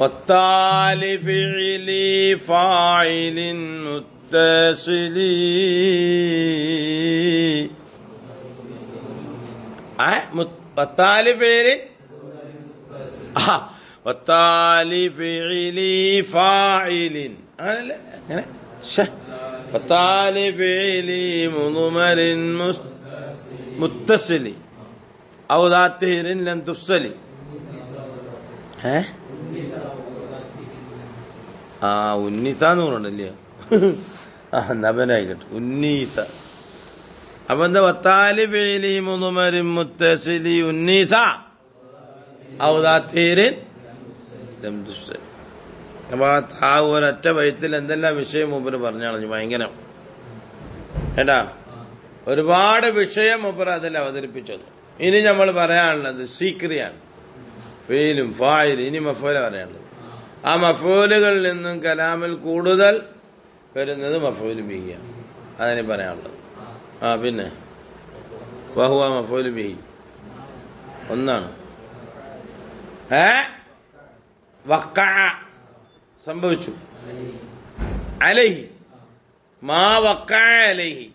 വത്താലി ഫിഇലി ഫാഇലിൻ മുത്തസിലി വത്താലി ഫിഇലി വത്താലി ഫിഇലി ഫാഇലിൻ അങ്ങനല്ലേ അങ്ങനെ വത്താലി ഫിഇലി മുദ്മരിൻ മുത്തസിലി ഔ ദാത്തിഹിരിൻ ലൻ തുഫ്സലി ഉന്നീസാന്ന് പറഞ്ഞില്ലേ നബനായിക്കട്ടെ ഉന്നീസ. അപ്പൊ എന്താ വത്താലി ഫിഇലി മുദ്മരിൻ മുത്തസിലി ഉന്നീസ ഔ ദാത്തിഹിരിൻ ലൻ തുഫ്സലി. അപ്പൊ ആ ഒരൊറ്റ വയത്തിൽ എന്തെല്ലാം വിഷയം മൂപ്പര് പറഞ്ഞാണ് ഭയങ്കര ഏട്ടാ ഒരുപാട് വിഷയം മൂപ്പര് അതിൽ അവതരിപ്പിച്ചത്. ഇനി നമ്മൾ പറയാനുള്ളത് സീക്രിയാണ് ഫീലും ഫായിലും. ഇനി മഫൂല പറയാനുള്ളത്. ആ മഫൂലുകളിൽ നിന്നും കലാമിൽ കൂടുതൽ വരുന്നത് മഫൂല് ബിഹിയാണ്. അതിന് പറയാനുള്ളത്. പിന്നെ വഹുവ മഫൂല് ബിഹി ഒന്നാണ്. വഖഅ സംഭവിച്ചു. അലൈഹി മാ വഖഅ അലൈഹി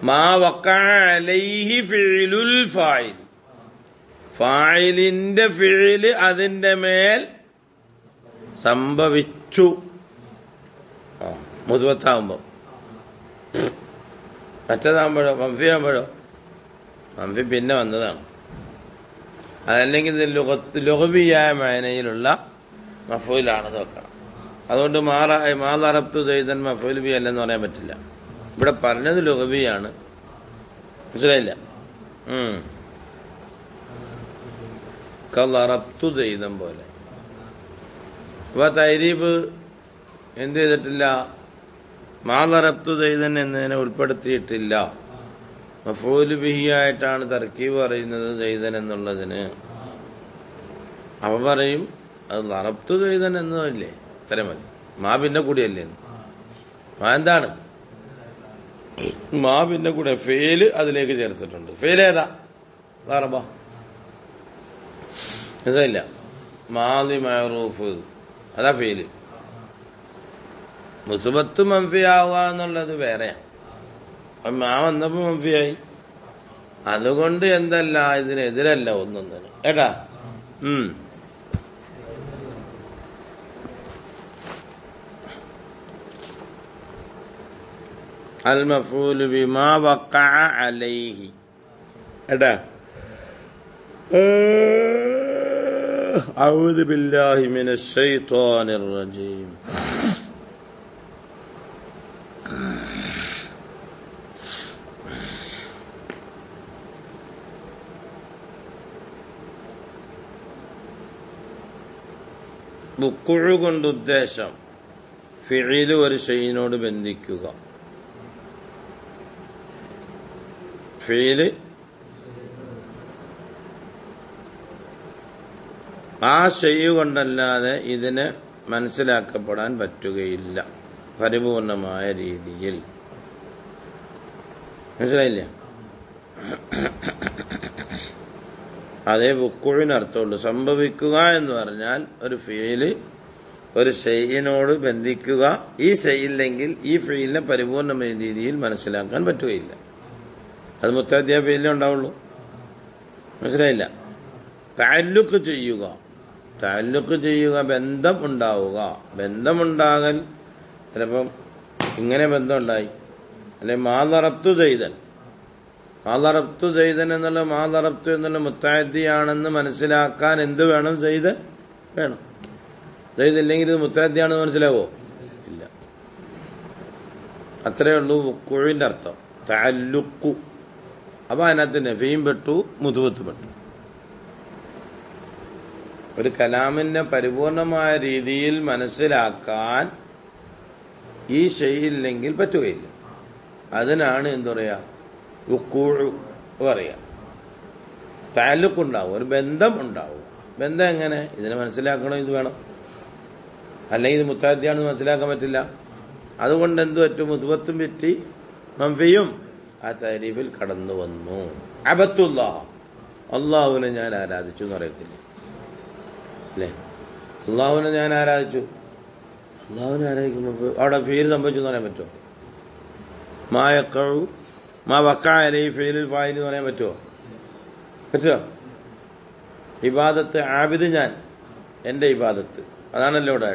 മാ വഖഅ അലൈഹി ഫിഇലുൽ ഫാഇൽ. ഫാഇലിന്റെ ഫിഇല് അതിന്റെ മേൽ സംഭവിച്ചു. മുദ്വത്താകുമ്പോ. മറ്റേതാകുമ്പോഴോ മംഫി ആകുമ്പോഴോ മംഫി പിന്നെ വന്നതാണ്. അതല്ലെങ്കിൽ ഇത് ലുഗ്വിയായ മാനയിലുള്ള മഫൂലാണെന്ന് വെക്കണം. അതുകൊണ്ട് മാറബ്തു സൈദൻ മഫൂൽ ബി അല്ലെന്ന് പറയാൻ പറ്റില്ല. ഇവിടെ പറഞ്ഞത് ലുഗ്വിയാണ്. മനസ്സിലായില്ല? കലറബ്തു സൈദൻ പോലെ. അപ്പൊ തൈരീബ് എന്ത് ചെയ്തിട്ടില്ല? മാറബ്തു സൈദൻ എന്നതിനെ ഉൾപ്പെടുത്തിയിട്ടില്ല. മഫൂൽ ബിഹി ആയിട്ടാണ് തർക്കീബ് പറയുന്നത് സൈദൻ എന്നുള്ളതിന്. അപ്പൊ പറയും അത് ലറബ്തു സൈദൻ എന്നല്ലേ, ഇത്ര മതി. മാ പിന്നെ കൂടിയല്ലേ. മാ എന്താണ്? മാ പിന്നെ കൂടെ ഫേല് അതിലേക്ക് ചേർത്തിട്ടുണ്ട്. ഫേൽ ഏതാ? ലറബ. മനസ്സിലായില്ല? മാദി മഅറൂഫ് അതാ ഫേല്. മുസ്ബത്ത് മൻഫി ആവുക എന്നുള്ളത് വേറെയാണ്. മാ വന്നപ്പോ മൻഫിയായി. അതുകൊണ്ട് എന്തല്ല ഇതിനെതിരല്ല ഒന്നൊന്നിന്. ഏട്ടാ അൽ മഫൂലു ബിമാ വഖഅ അലൈഹി. ഏട്ടാ അഊദു ബില്ലാഹി മിനശ് ശൈത്വാനിർ റജീം. വുഖൂഉ കൊണ്ട് ഉദ്ദേശം ഫിഇല് ഒരു ഷൈഇനോട് ബന്ധിക്കുക. ഫിഇല് ആ ഷൈഇ കൊണ്ടല്ലാതെ ഇതിനെ മനസ്സിലാക്കപ്പെടാൻ പറ്റുകയില്ല പരിപൂർണമായ രീതിയിൽ. മനസ്സിലായില്ല? അതേ വുഖൂഇന് അർത്ഥമുള്ളൂ. സംഭവിക്കുക എന്ന് പറഞ്ഞാൽ ഒരു ഫീല് ഒരു ഷൈഇനോട് ബന്ധിക്കുക. ഈ ഷൈഇല്ലെങ്കിൽ ഈ ഫീലിനെ പരിപൂർണമായ രീതിയിൽ മനസ്സിലാക്കാൻ പറ്റുകയില്ല. അത് മുത്തഅദ്ദിയ ഫീലിനെ ഉണ്ടാവുള്ളൂ. മനസ്സിലായില്ല? തഅല്ലുഖ് ചെയ്യുക. തഅല്ലുഖ് ചെയ്യുക, ബന്ധം ഉണ്ടാവുക. ബന്ധമുണ്ടാകൽ ചിലപ്പം ഇങ്ങനെ ബന്ധം ഉണ്ടായി. അല്ലെ മാ ദറബ്തു സൈദൻ. മാ ദറബ്തു സൈദൻ എന്നുള്ള മാ ദറബ്തു എന്നുള്ള മുത്തഅദ്ദിയാണെന്ന് മനസ്സിലാക്കാൻ എന്ത് വേണം? സൈദ് വേണം. സൈദ് ഇല്ലെങ്കിൽ ഇത് മുത്തഅദ്ദിയാണെന്ന് മനസ്സിലാവോ? ഇല്ല. അത്രയേ ഉള്ളൂ വുഖൂഇന്റെ അർത്ഥം. തഅല്ലുഖു. അപ്പൊ അതിനകത്ത് നഫീം പെട്ടു, മുദ്വത്ത് പെട്ടു. ഒരു കലാമിനെ പരിപൂർണമായ രീതിയിൽ മനസ്സിലാക്കാൻ ഈ ഷൈഇല്ലെങ്കിൽ പറ്റുകയില്ല. അതിനാണ് എന്തു പറയാ? വുഖൂഉ പറയാ. തഅല്ലുഖ് ഉണ്ടാവും, ഒരു ബന്ധം ഉണ്ടാവും. ബന്ധം എങ്ങനെ? ഇതിനെ മനസ്സിലാക്കണോ? ഇത് വേണം. അല്ലെങ്കിൽ ഇത് മുത്തഅദ്ദിയാണെന്ന് മനസ്സിലാക്കാൻ പറ്റില്ല. അതുകൊണ്ട് എന്ത് പറ്റും? മുദ്വത്തും പറ്റി മൻഫിയും ആ തരീഫിൽ കടന്നു വന്നു. അബത്തുല്ലാഹ്, അള്ളാഹുവിനെ ഞാൻ ആരാധിച്ചു എന്ന് അറിയത്തില്ല. അല്ലേ? അള്ളാഹുവിനെ ഞാൻ ആരാധിച്ചു. അള്ളാഹുവിനെ ആരാധിക്കുമ്പോൾ അവിടെ ഫീൽ സംഭവിച്ചു എന്ന് പറയാൻ പറ്റുമോ? മാ വക്കാലി ഫീലിൽ ഫായിൽ എന്ന് പറയാൻ പറ്റുമോ? പറ്റുമോ? ഇബാദത്ത് ആബിദ് ഞാൻ, എന്റെ ഇബാദത്ത്, അതാണല്ലോ ഇവിടെ.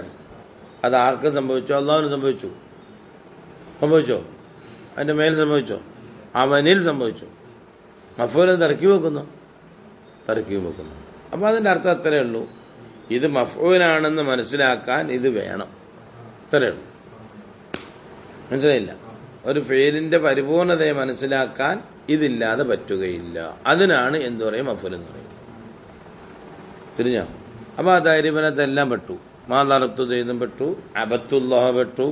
അത് ആർക്ക് സംഭവിച്ചോ? അള്ളാഹുവിന് സംഭവിച്ചോ? അതിന്റെ മേൽ സംഭവിച്ചോ? അവനിൽ സംഭവിച്ചു. മഫൂല് തർക്കീബ് വെക്കുന്നു. അപ്പൊ അതിന്റെ അർത്ഥം അത്രേ ഉള്ളൂ. ഇത് മഫൂലാണെന്ന് മനസ്സിലാക്കാൻ ഇത് വേണം. അത്രേ ഉള്ളൂ. മനസ്സിലായില്ല? ഒരു ഫെയിലിന്റെ പരിപൂർണതയെ മനസ്സിലാക്കാൻ ഇതില്ലാതെ പറ്റുകയില്ല. അതിനാണ് എന്തു പറയും? മഫൂൽ എന്ന് പറയും. തിരിഞ്ഞോ? അപ്പൊ ആ തരീബനത്തെല്ലാം പെട്ടു. മാലറത്തു ചെയ്തും പെട്ടു, അബത്തുല്ലാഹ പെട്ടു.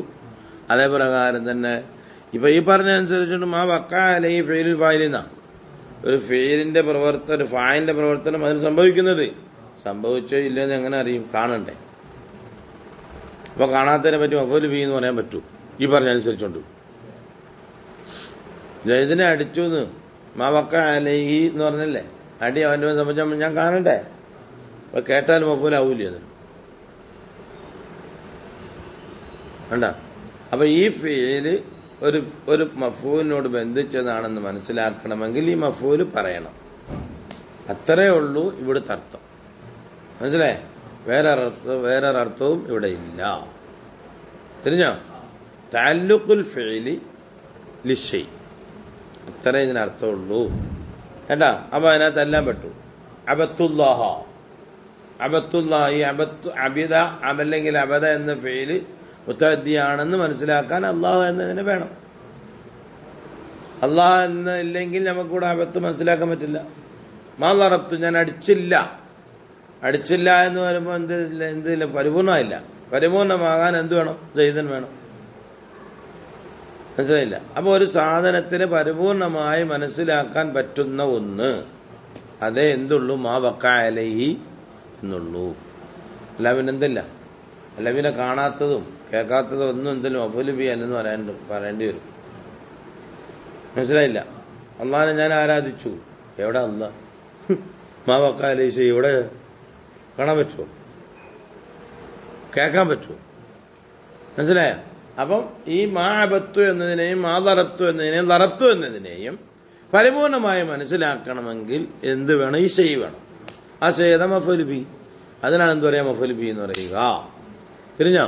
അതേ പ്രകാരം തന്നെ ഇപ്പൊ ഈ പറഞ്ഞ അനുസരിച്ചുകൊണ്ട് മാ വക്കാല ഈ ഫെയിലിൽ ഫായിലിന്നാ ഒരു ഫെയിലിന്റെ പ്രവർത്തനം, ഒരു ഫായിലിന്റെ പ്രവർത്തനം അതിന് സംഭവിക്കുന്നത്. സംഭവിച്ചോ ഇല്ലെന്ന് എങ്ങനെ അറിയും? കാണണ്ടേ? അപ്പൊ കാണാത്തതിനെ പറ്റി മഫൂൽ ബി എന്ന് പറയാൻ പറ്റൂ ഈ പറഞ്ഞ അനുസരിച്ചുകൊണ്ട്. ജയ്ദിനെ അടിച്ചു എന്ന് മാ വക്കാലഹി എന്ന് പറഞ്ഞല്ലേ, അടി അവന്റെ സംബന്ധിച്ച ഞാൻ കാണണ്ടേ? അപ്പൊ കേട്ടാൽ മഫൂലാവൂലേ അത്? കണ്ട? അപ്പൊ ഈ ഫീല് ഒരു മഫൂലിനോട് ബന്ധിച്ചതാണെന്ന് മനസ്സിലാക്കണമെങ്കിൽ ഈ മഫൂല് പറയണം. അത്രേ ഉള്ളൂ ഇവിടുത്തെ അർത്ഥം. മനസ്സിലായേ? വേറൊരർത്ഥവും ഇവിടെ ഇല്ല. തിരിഞ്ഞോ? തഅല്ലുഖുൽ ഫിഅലി ലിശൈ, അത്രേ ഇതിനർത്ഥമുള്ളൂ. കേട്ടാ? അപ്പൊ അതിനകത്തെല്ലാം പെട്ടു. അബത്തുല്ലാഹ, ഈ അബിദ അല്ലെങ്കിൽ അബദ എന്ന ഫീല് മുത്തഅദ്ദിയാണെന്ന് മനസ്സിലാക്കാൻ അള്ളാഹു എന്നതിന് വേണം. അള്ളാഹു എന്ന് ഇല്ലെങ്കിൽ നമുക്കിവിടെ അബത്ത് മനസ്സിലാക്കാൻ പറ്റില്ല. മാ ലറബ്തു, ഞാൻ അടിച്ചില്ല എന്ന് പറയുമ്പോൾ എന്തില്ല? പരിപൂർണമായില്ല. പരിപൂർണമാകാൻ എന്ത് വേണം? ജയ്ദൻ വേണം. മനസ്സിലായില്ല? അപ്പൊ ഒരു സാധനത്തിന് പരിപൂർണമായി മനസ്സിലാക്കാൻ പറ്റുന്ന ഒന്ന്, അതേ എന്തുള്ളൂ? മാ വക്കാ അലൈഹി എന്നുള്ളൂ. അല്ല പിന്നെന്തില്ല? അല്ല പിന്നെ കാണാത്തതും കേൾക്കാത്തതും ഒന്നും എന്തെങ്കിലും മഫൂൽ ബി അല്ലെന്ന് പറയേണ്ടി വരും. മനസ്സിലായില്ല? അള്ളാഹിനെ ഞാൻ ആരാധിച്ചു. എവിടെ അള്ളാഹ്? മാ വക്കാ അലൈഹി എവിടെ കാണാൻ പറ്റുമോ? കേൾക്കാൻ പറ്റുമോ? മനസ്സിലായ? അപ്പം ഈ മാ അബത്തു എന്നതിനെയും മാ ലറത്തു എന്നതിനെയും ലറത്തു എന്നതിനെയും പരിപൂർണമായി മനസ്സിലാക്കണമെങ്കിൽ എന്ത് വേണം? ഈ ഷെയ് വേണം. ആ ഷെയ്ത മഫൂൽ ബി. അതിനാണ് എന്ത് പറയാ? മഫൂൽ ബി എന്ന് പറയുക. തിരിഞ്ഞോ?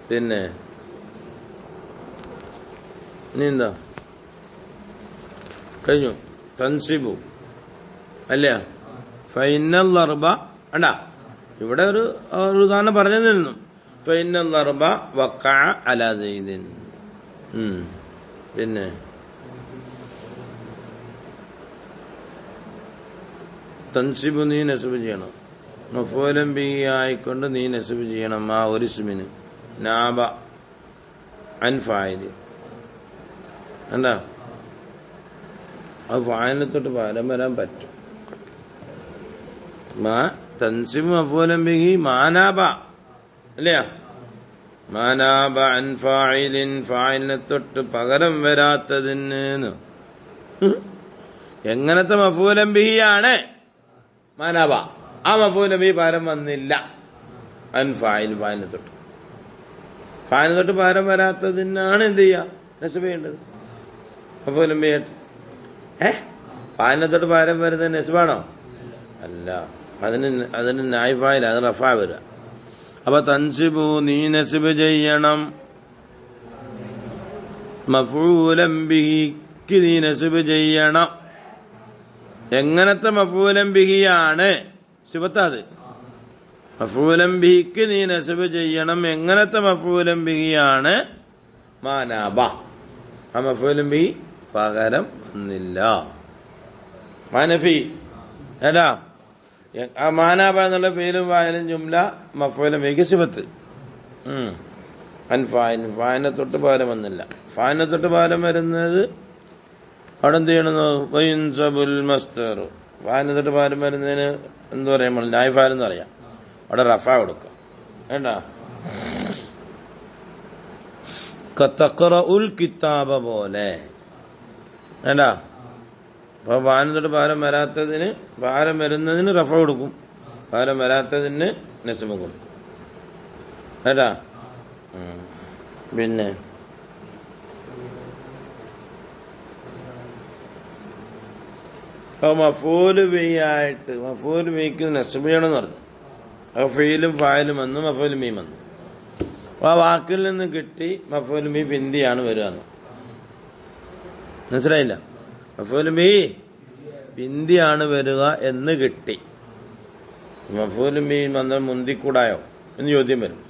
പിന്നെ ഇനി എന്താ കഴിഞ്ഞു? തൻസിബു അല്ല ഫൈനൽ ലർബ. അണ്ടാ ഇവിടെ ഒരു ഉദാഹരണം പറഞ്ഞു തരുന്നു. ഫൈനൽ ലർബ വഖഅ അലാ സൈദിൻ. പിന്നെ തൻസിബു നീ നസ്ബ് ചെയ്യണം. മഫൂലൻ ബിഹി ആയിക്കൊണ്ട് നീ നസ്ബ് ചെയ്യണം. ആ ഒരു ഇസ്മിന് നാബ അൻ ഫായില്. എന്താ അത് ഫായിലിനെ തൊട്ട് പകരം വരാൻ പറ്റും. തൻസിബ് മഫൂലൻ ബിഹി മാനാബ അല്ലയാ? മാനാബ അൻ ഫായിലിൻ, ഫായിലിനെ തൊട്ട് പകരം വരാത്തതിന്. എങ്ങനത്തെ മഫൂലൻ ബിഹിയാണ്? മാനാബ, ആ മഫൂൽ ബി പകരം വന്നില്ല. അൻ ഫായിൽ, ഫായിലിനെ തൊട്ട് പകരം വരാത്തതിനാണ് എന്ത് ചെയ്യുക? നസ്ബ് ചെയ്യേണ്ടത്. മഫൂൽ ബി ആയിട്ട് ഫായിലിനെ തൊട്ട് പകരം വരുന്നത് നസ്ബാണോ? അല്ല, അതിന് നായ് ഫായിൽ, അത് റഫാ വരിക. അപ്പൊ തൻസിബു നീ നസ്ബ് ചെയ്യണം. മഫൂലൻ ബിഹിക്ക് നീ നസ്ബ് ചെയ്യണം. എങ്ങനത്തെ മഫൂലൻ ബിഹിയാണ്? സിഫത്താത്. മഫൂലൻ ബിഹിക്ക് നീ നസ്ബ് ചെയ്യണം. എങ്ങനത്തെ മഫൂലൻ ബിഹിയാണ്? മാനാബ, ആ മഫൂലൻ ബിഹി പകരം വന്നില്ല. മാനഫി ഏടാ? ആ മാനാബ എന്നുള്ള ഫീലും ഫായിലും ജുംല മഫൂലൻ ബിഹിക്ക് സിഫത്ത്. അൻ ഫായിൽ, ഫായിലിനെ തൊട്ട് പകരം വന്നില്ല. ഫായിലിനെ തൊട്ട് പകരം വരുന്നത് അവിടെ എന്ത് ചെയ്യണമെന്നോ? വൈൻസബുൽ മസ്തർ. ഫായിലിനെ തൊട്ട് പകരം വരുന്നതിന് എന്ത് പറയാം? നമ്മൾ നായ് ഫായിൽ എന്ന് പറയാം. അവിടെ റഫാ കൊടുക്കാം. വേണ്ട തഖറഉൽ കിതാബ പോലെ. വേണ്ട? അപ്പൊ ഫായിലിനെ തൊട്ട് പകരം വരാത്തതിന്, പകരം വരുന്നതിന് റഫ കൊടുക്കും. പകരം വരാത്തതിന് നസ്ബ് കൊടുക്കും കേട്ടാ. പിന്നെ മഫൂല് ബിഹിയായിട്ട് മഫൂല് ബിഹിക്ക് നസ്ബ് ചെയ്യണമെന്ന് പറഞ്ഞു. അപ്പൊ ഫീലും ഫായിലും വന്നു, മഫൂലും ബിഹിയും വന്നു. ആ വാക്കിൽ നിന്ന് കിട്ടി മഫൂലും ബിഹി പിന്തിയാണ് വരികയെന്ന്. മനസ്സിലായില്ല? മഫൂലും ബിഹി പിന്തിയാണ് വരിക എന്ന് കിട്ടി. മഫൂലും ബിഹി വന്നാൽ മുന്തിക്കൂടായോ എന്ന് ചോദ്യം വരും.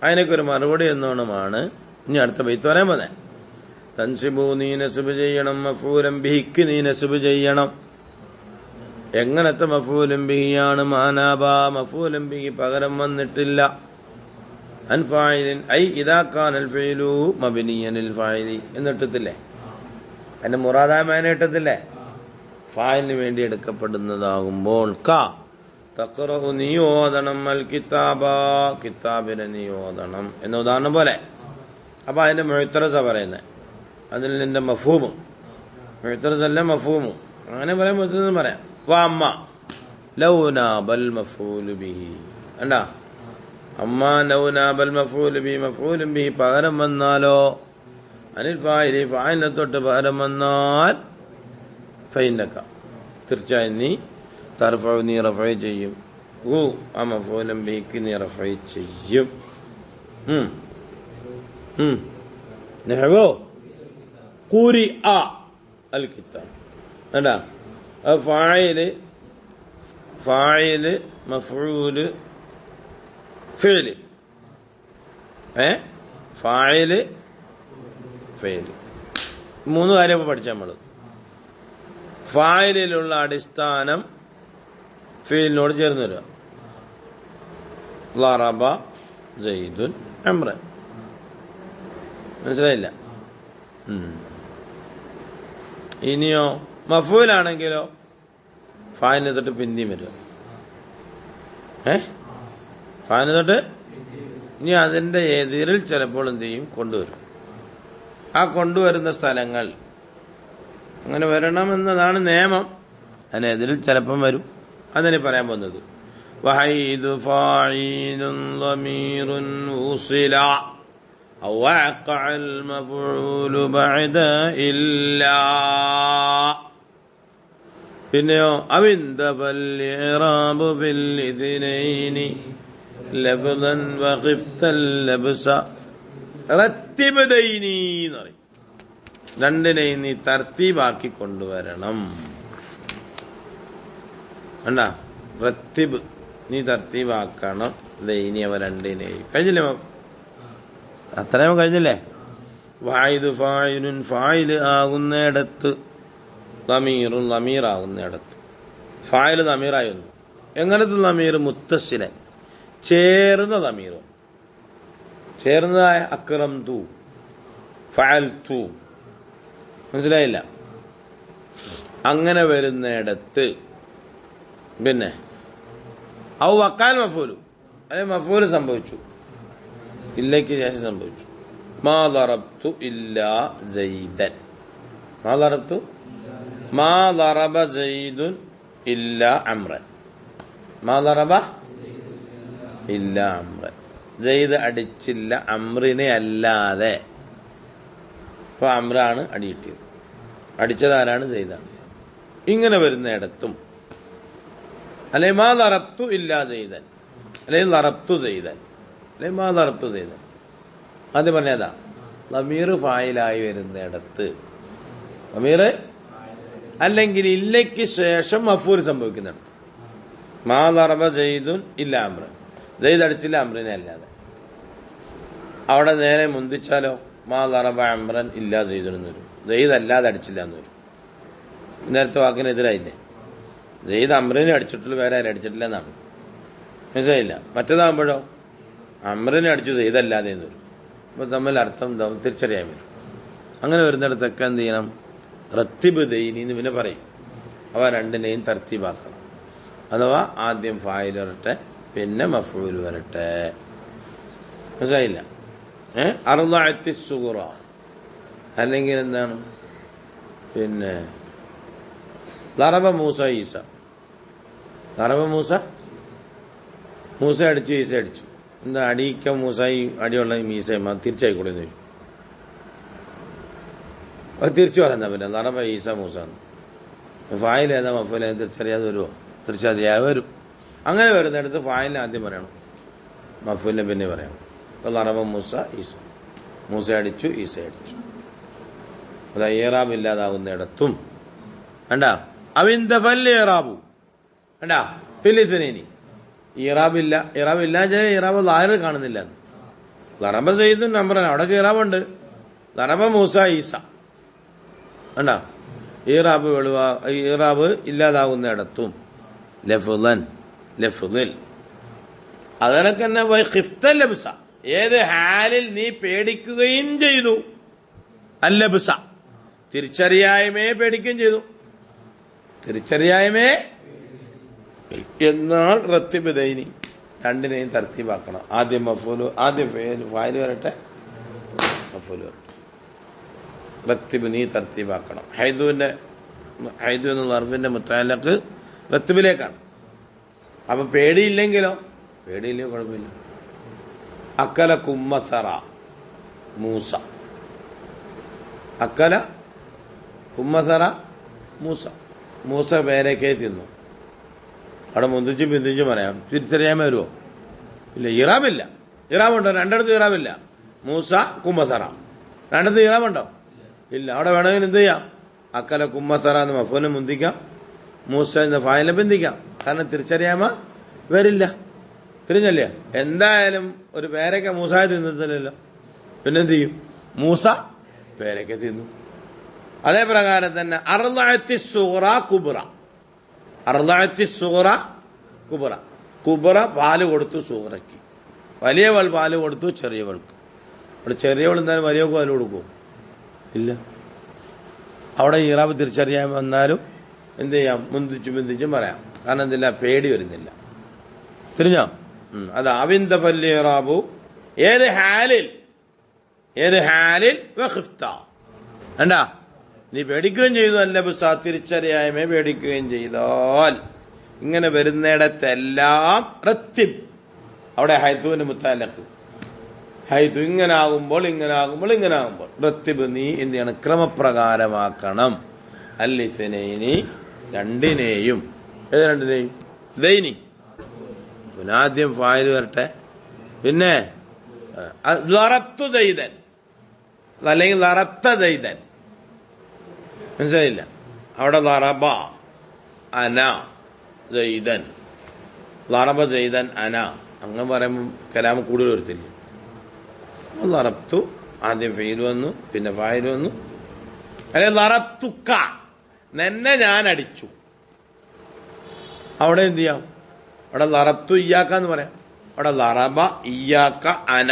അതിനൊക്കെ ഒരു മറുപടി എന്നോണമാണ് ഇനി അടുത്ത ബൈത്ത് പറയാൻ പോന്നെ. തൻസിബു, നീ നസ്ബ് ചെയ്യണം. മഫൂലം ബിഹിക്ക് നീ നസ്ബ് ചെയ്യണം. എങ്ങനത്തെ മഫൂലും ബിഹിയാണ്? മാനാബ, മഫൂലും ബിഹി പകരം വന്നിട്ടില്ല. അൻ ഫായിലിൻ ഐ ഇദാ കാനൽ ഫീലു മബ്നിയനിൽ ഫായിലി എന്നിട്ടത്തില്ലേ? അതിന്റെ മുറാദായ മാനയിട്ടത്തില്ലേ? ഫായിലിന് വേണ്ടി എടുക്കപ്പെടുന്നതാകുമ്പോൾ തഖറഉ, നീ ഓതണം. അൽ കിതാബ, കിതാബിനെ നീ ഓതണം എന്ന ഉദാഹരണം പോലെ. അപ്പൊ അതിന്റെ മുഅ്തറസ പറയുന്നത്, അതിൽ നിന്റെ മഫ്ഹൂമും മുഅ്തറസല്ല മഫ്ഹൂമും അങ്ങനെ പറയാൻ പറ്റുന്ന പറയാം. അമ്മ ലൗനാബൽ മഫൂലു ബിഹി അണ്ടാ, അമ്മ ലൗനാബൽ മഫൂലു ബിഹി, മഫൂലും ബിഹി പകരം വന്നാലോ, അനിൽ ഫായിലി, ഫായിലിനെ തൊട്ട് പകരം വന്നാൽ ഫൈനക, തീർച്ചയായും നീ തർഫഉ, നീ റഫഅ ചെയ്യും. ആ മഫൂലും ബിഹിക്ക് നീ റഫഅ ചെയ്യും. നഹ്വു ഖുരിഅ അൽ കിതാബ് അണ്ടാ, ഫായില് മഫ്ഊല് ഫിഅല്, ഫായില് ഫിഅല്, മൂന്ന് കാര്യം പഠിച്ചാൽ നമ്മള്. ഫായിലുള്ള അടിസ്ഥാനം ഫിഅലിനോട് ചേർന്ന് വരിക. ളറബ സൈദുൻ അംറൻ. മനസ്സിലായില്ല? ഇനിയോ മഫൂലാണെങ്കിലോ ഫായിലിനെ തൊട്ട് പിന്തിയും വരിക. ഫായിലിനെ തൊട്ട് ഇനി അതിന്റെ എതിരിൽ ചിലപ്പോൾ എന്ത് ചെയ്യും? കൊണ്ടുവരും. ആ കൊണ്ടുവരുന്ന സ്ഥലങ്ങൾ അങ്ങനെ വരണമെന്നതാണ് നിയമം. അതിനെതിരിൽ ചിലപ്പം വരും. അതിന് പറയാൻ പോകുന്നത് വഹൈദു ഫായിലുൻ ളമീറുൻ ഉസില ഔ വഖഅൽ മഫ്ഊലു ബഅദ ഇല്ലാ. പിന്നെയോ അവിന്ദബൽ ഇറാബു ബിൽ ഇദ്നൈനി ലബ്ദൻ വഖിഫ്തൽ ലബ്സ റത്തിബ് ദൈനി എന്ന് പറയും. രണ്ടിനെയും നീ തർത്തീബാക്കി കൊണ്ടുവരണം. കണ്ടാ, റത്തിബ് നീ തർത്തീബാക്കണം. ദൈനി അവ രണ്ടിനെയും. കഴിഞ്ഞില്ലേ? അത്രയും കഴിഞ്ഞില്ലേ? വായിദ് ഫായിലുൻ, ഫായില് ആകുന്നിടത്ത്, ലമീറുൻ, ലമീറാകുന്നിടത്ത്. ഫായില് ലമീറായി വന്നു. എങ്ങനത്തെ ലമീർ? മുത്തസ്സിലൻ, ചേർന്ന ലമീർ, ചേർന്നതായ അക്രം തു, ഫഅൽ തു. മനസ്സിലായില്ല? അങ്ങനെ വരുന്നിടത്ത് പിന്നെ ഔ വക്കാൽ മഫൂലു, അല്ലെ മഫൂല് സംഭവിച്ചു, ഇല്ലയ്ക്ക് ശേഷം സംഭവിച്ചു. മാ ദറബ്തു ഇല്ലാ സൈദൻ, മാ ദറബ്തു, മാ ദറബ സൈദുൻ ഇല്ലാ അംറൻ, മാ ദറബ ഇല്ലാ അംറൻ. സൈദ് അടിച്ചില്ല അമ്രിനെ അല്ലാതെ. അപ്പൊ അമ്രാണ് അടിയിട്ടത്, അടിച്ചതാരാണ്? സൈദാണ്. ഇങ്ങനെ വരുന്നിടത്തും അല്ലെ മാ ദറബ്തു ഇല്ലാ സൈദൻ, അല്ലെങ്കിൽ ദറബ്തു സൈദൻ, അല്ലെ മാ ദറബ്തു സൈദൻ. അത് പറഞ്ഞതാ ലമീർ ഫായിലായി വരുന്നിടത്ത്, ലമീർ അല്ലെങ്കിൽ ഇല്ലയ്ക്ക് ശേഷം മഫൂൽ സംഭവിക്കുന്നിടത്ത്. മാ ദറബ സൈദുൻ ഇല്ലാ അംറൻ, സൈദ് അടിച്ചില്ല അമ്രിനെ അല്ലാതെ. അവിടെ നേരെ മുന്തിച്ചാലോ മാ ദറബ അംറൻ ഇല്ലാ സൈദുൻ എന്ന് വരും. സൈദ് അല്ലാതെ അടിച്ചില്ല എന്ന് വരും. നേരത്തെ വാക്കിനെതിരായില്ലേ? സൈദ് അമ്രിനെ അടിച്ചിട്ടുള്ളൂ, വേറെ ആരും അടിച്ചിട്ടില്ല എന്നാണ്. മനസ്സിലായില്ല? മറ്റേതാകുമ്പോഴോ അമ്രിനെ അടിച്ചു സൈദ് അല്ലാതെ എന്ന് വരും. അപ്പൊ തമ്മിൽ അർത്ഥം തിരിച്ചറിയാൻ വരും. അങ്ങനെ വരുന്നിടത്തൊക്കെ എന്ത് ചെയ്യണം? റത്തിബ് ദൈനി എന്ന് പിന്നെ പറയും. അവ രണ്ടിനെയും തർത്തീബാക്കണം. അഥവാ ആദ്യം ഫായിൽ വരട്ടെ, പിന്നെ മഫ്ഊൽ വരട്ടെ. മനസ്സിലായില്ല? അർളഅത്തി സുഗ്റ, അല്ലെങ്കിൽ എന്താണ്? പിന്നെ ലറബ മൂസ ഈസ, ലറബ മൂസ മൂസ അടിച്ചു ഈസ അടിച്ചു. എന്താ അടിക്ക മൂസായി അടിയുള്ള മീസയും തിരിച്ചായിക്കൂടെ എന്ന് ചോദിക്കും. അത് തിരിച്ചു പറയുന്ന പിന്നെ നടപ്പ ഈസ മൂസ ഫായിൽ ഏതാ മഫൂൽ ഏതാ തിരിച്ചറിയാതെ വരുമോ? തിരിച്ചറിയാതെ വരും. അങ്ങനെ വരുന്നിടത്ത് ഫായിലിനെ ആദ്യം പറയണം, മഫൂലിനെ പിന്നെ പറയാം. നടപ്പ മൂസ ഈസ, മൂസ അടിച്ചു ഈസ അടിച്ചു. അത് ഇറാബ് ഇല്ലാതാവുന്നിടത്തും കണ്ടാ അവിന്തഫൽ ഇറാബു കണ്ടാ ഫിലിത്തിനേനി ഇറാബില്ല. ഇറാബില്ല ഇറാബ് ലാഹിർ കാണുന്നില്ല. ലറബ സയ്യിദുൻ നമ്പറാണ്, അവിടെ ഇറാബുണ്ട്. ലറബ മൂസ ഈസ കണ്ടാ ഇറാബ് ഇല്ലാതാകുന്നിടത്തും ലഫ്ളൻ ലഫ്ളിൽ. അതിനൊക്കെ തന്നെ ഖിഫ്ത ലബ്സ, ഏത് ഹാലിൽ നീ പേടിക്കുകയും ചെയ്തു. അല്ലബ്സ തിരിച്ചറിയായ്മയെ പേടിക്കുകയും ചെയ്തു. തിരിച്ചറിയായ്മേ എന്നാൽ റത്തിബ് ദൈനി രണ്ടിനെയും തർത്തീബാക്കണം. ആദ്യം മഫൂല്, ആദ്യം ഫായില് വരട്ടെ, മഫൂല് വരട്ടെ. റത്തിബ് നീ തർത്തീബാക്കണം. ഹൈദു എന്നുള്ള അർബിന്റെ മുത്തഅല്ലഖ് റത്തിബിലേക്കാണ്. അപ്പൊ പേടിയില്ലെങ്കിലോ? പേടിയില്ലെങ്കിലും കുഴപ്പമില്ല. അക്കല കുമ്മസറ മൂസ, അക്കല കുമ്മസറ മൂസ, മൂസ പേരക്കെ തിന്നു. അവിടെ മുന്തിച്ചും പിന്തിച്ചും പറയാം. തിരിച്ചറിയാൻ വരുമോ? ഇല്ല. ഇറാബില്ല. ഇറാബുണ്ടോ? രണ്ടിടത്ത് ഇറാബില്ല. മൂസ കുമ്മസറ രണ്ടിടത്ത് ഇറാബുണ്ടോ? ഇല്ല. അവിടെ വേണമെങ്കിൽ എന്ത് ചെയ്യാം? അക്കല കുമ്മസറ എന്ന് മഫൂലിനെ മുന്തിക്കാം, മൂസ എന്ന ഫായിലിനെ ബന്ധിക്കാം. കാരണം തിരിച്ചറിയാമ വരില്ല. തിരിഞ്ഞല്ലേ? എന്തായാലും ഒരു പേരക്ക മൂസായ തിന്നില്ലല്ലോ, പിന്നെന്ത് ചെയ്യും? മൂസ പേരക്ക തിന്നു. അതേ പ്രകാരം തന്നെ അർളഅത്തി സുഗ്റ കുബ്ര, അർളഅത്തി സുഗ്റ കുബ്ര, കുബ്ര പാല് കൊടുത്തു സൂറയ്ക്ക്, വലിയവൾ പാല് കൊടുത്തു ചെറിയവൾക്ക്. അവിടെ ചെറിയവൾ എന്തായാലും വലിയവൾക്ക് പാല് കൊടുക്കുമോ? ഇല്ല. അവിടെ ഇറാബ് തിരിച്ചറിയാൻ വന്നാലും എന്ത് ചെയ്യാം? മുന്തിച്ചും പിന്തിച്ചും പറയാം. കാരണം എന്തില്ല? പേടി വരുന്നില്ല. തിരിഞ്ഞോ? അത് അവിന്തഫൽ ഇറാബു ഏത് ഹാലിൽ, ഏത് ഹാലിൽ കണ്ടാ നീ പേടിക്കുകയും ചെയ്തു. അല്ലബ്സ തിരിച്ചറിയായ്മേ പേടിക്കുകയും ചെയ്താൽ ഇങ്ങനെ വരുന്നിടത്തെല്ലാം റത്തിബ്, അവിടെ ഹൈത്തുവിന്റെ മുത്തഅല്ലഖ് ഹൈത്തു ഇങ്ങനാകുമ്പോൾ ഇങ്ങനാകുമ്പോൾ ഇങ്ങനാകുമ്പോൾ റത്തിബ് നീ എന്ത് ചെയ്യണം? ക്രമപ്രകാരമാക്കണം. അല്ലിസ്നൈനി രണ്ടിനെയും. ഏത് രണ്ടിനെയും? ദൈനി. പിന്നെ ആദ്യം ഫായില് വരട്ടെ, പിന്നെ ലറബ്തു ദൈദൻ അല്ലെങ്കിൽ ലറബ്ത ദൈദൻ. മനസ്സിലായില്ല? അവിടെ ലറബ അന ദൈദൻ, ലറബ ദൈദൻ അന, അങ്ങനെ പറയുമ്പോൾ കലാമ് കൂടുതൽ വരത്തില്ല. ലറബ്തു ആദ്യം ഫെയിൽ വന്നു, പിന്നെ ഫായിൽ വന്നു. അല്ലെ ലറബ്തുക്ക നിന്നെ ഞാൻ അടിച്ചു. അവിടെ എന്ത് ചെയ്യാം? അവിടെ ലറബ്തു ഇയ്യാക്ക എന്ന് പറയാം. അവിടെ ലറബ ഇയ്യാക്ക അന,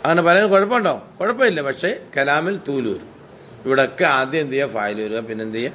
അങ്ങനെ പറയുന്നത് കുഴപ്പമുണ്ടോ? കുഴപ്പമില്ല. പക്ഷേ കലാമിൽ തൂല് വരും. ഇവിടൊക്കെ ആദ്യം എന്ത് ചെയ്യുക? ഫായിൽ വരിക, പിന്നെന്ത് ചെയ്യുക?